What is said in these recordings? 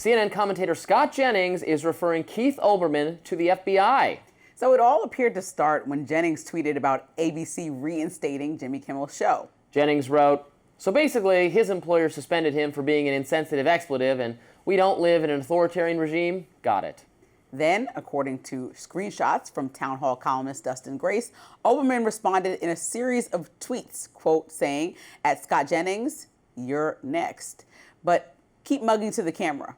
CNN commentator Scott Jennings is referring Keith Olbermann to the FBI. So it all appeared to start when Jennings tweeted about ABC reinstating Jimmy Kimmel's show. Jennings wrote, "So basically, his employer suspended him for being an insensitive expletive, and we don't live in an authoritarian regime. Got it." Then, according to screenshots from Town Hall columnist Dustin Grace, Olbermann responded in a series of tweets, quote, saying, "At Scott Jennings, you're next. But keep mugging to the camera."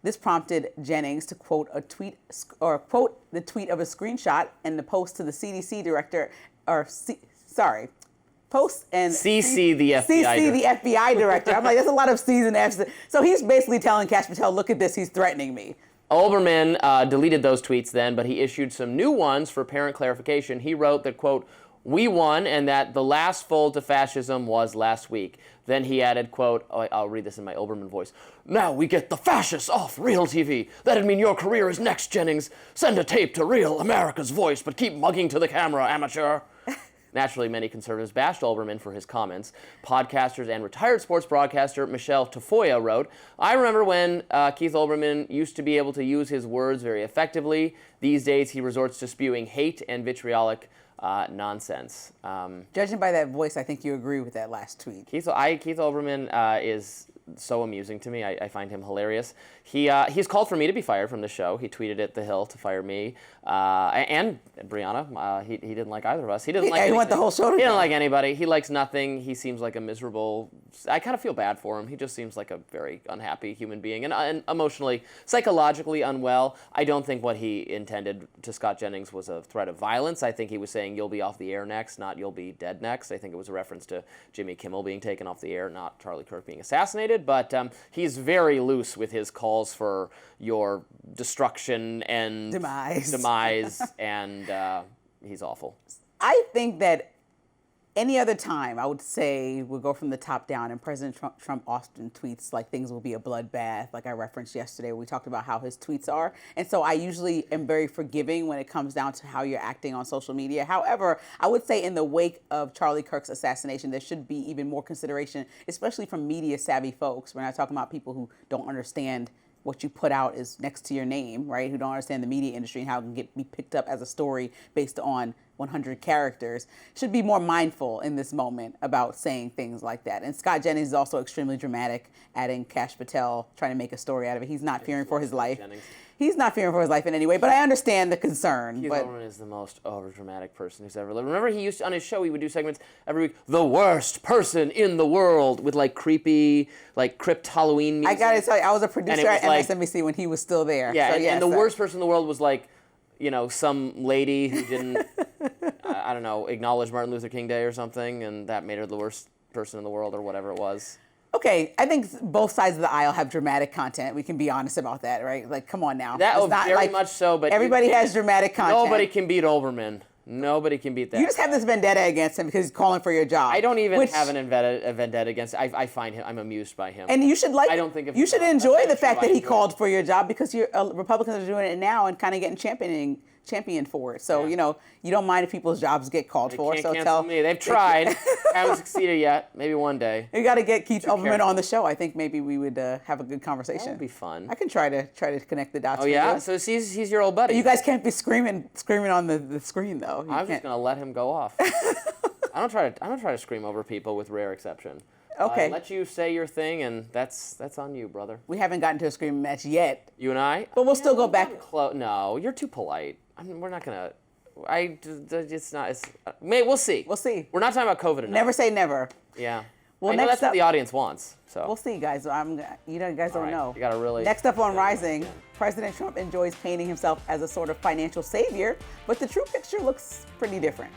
This prompted Jennings to quote the tweet of a screenshot and the post to the CDC director, post and CC the FBI. CC the FBI director. I'm like, there's a lot of C's and F's. So he's basically telling Kash Patel, look at this, he's threatening me. Olbermann deleted those tweets then, but he issued some new ones for apparent clarification. He wrote that, quote, "We won and that the last fold to fascism was last week." Then he added, quote, I'll read this in my Olbermann voice, "Now we get the fascists off real TV. That'd mean your career is next, Jennings. Send a tape to real America's voice, but keep mugging to the camera, amateur." Naturally, many conservatives bashed Olbermann for his comments. Podcasters and retired sports broadcaster Michelle Tafoya wrote, "I remember when Keith Olbermann used to be able to use his words very effectively. These days, he resorts to spewing hate and vitriolic nonsense." Judging by that voice, I think you agree with that last tweet. Keith Olbermann is so amusing to me. I find him hilarious. He's called for me to be fired from the show. He tweeted at The Hill to fire me and Brianna. He didn't like either of us. He didn't like. He went the whole show to He didn't like anybody. He likes nothing. He seems like a miserable. I kind of feel bad for him. He just seems like a very unhappy human being and emotionally, psychologically unwell. I don't think what he intended to Scott Jennings was a threat of violence. I think he was saying you'll be off the air next, not you'll be dead next. I think it was a reference to Jimmy Kimmel being taken off the air, not Charlie Kirk being assassinated. But he's very loose with his calls for your destruction and demise and he's awful. I think that any other time, I would say, we'll go from the top down, and President Trump often tweets like things will be a bloodbath, like I referenced yesterday. We talked about how his tweets are. And so I usually am very forgiving when it comes down to how you're acting on social media. However, I would say in the wake of Charlie Kirk's assassination, there should be even more consideration, especially from media-savvy folks. We're not talking about people who don't understand what you put out is next to your name, right? Who don't understand the media industry and how it can be picked up as a story based on 100 characters, should be more mindful in this moment about saying things like that. And Scott Jennings is also extremely dramatic, adding Kash Patel, trying to make a story out of it. He's not fearing for his life. He's not fearing for his life in any way, but I understand the concern. Keith Olbermann is the most overdramatic person who's ever lived. Remember, he used to, on his show, he would do segments every week, "The worst person in the world," with like creepy, like crypt Halloween music. I gotta tell you, I was a producer at MSNBC when he was still there. Yeah, so, and the worst person in the world was like, some lady who didn't, I don't know, acknowledge Martin Luther King Day or something, and that made her the worst person in the world or whatever it was. Okay, I think both sides of the aisle have dramatic content. We can be honest about that, right? Like, come on now. Very much so, but everybody has dramatic content. Nobody can beat Olbermann. Nobody can beat that. You just have this vendetta against him because he's calling for your job. I don't even have a vendetta against him. I find him, I'm amused by him. And you should I don't think you should enjoy the fact that he called for your job because Republicans are doing it now and kind of getting championed for it. So, you don't mind if people's jobs get called for. They can't cancel me. They've tried. Haven't succeeded yet. Maybe one day. You got to get Keith Olbermann on the show. I think maybe we would have a good conversation. That would be fun. I can try to connect the dots. Oh yeah, so he's your old buddy. You guys can't be screaming on the screen though. I'm just gonna let him go off. I don't try to scream over people, with rare exception. Okay. Let you say your thing, and that's on you, brother. We haven't gotten to a screaming match yet. You and I. But we'll still go back. No, you're too polite. We're not gonna. It's not. We'll see. We'll see. We're not talking about COVID enough. Never say never. Yeah. Well, I know that's what the audience wants. So we'll see, guys. You guys don't know. You gotta really. Next up on Rising, President Trump enjoys painting himself as a sort of financial savior, but the true picture looks pretty different.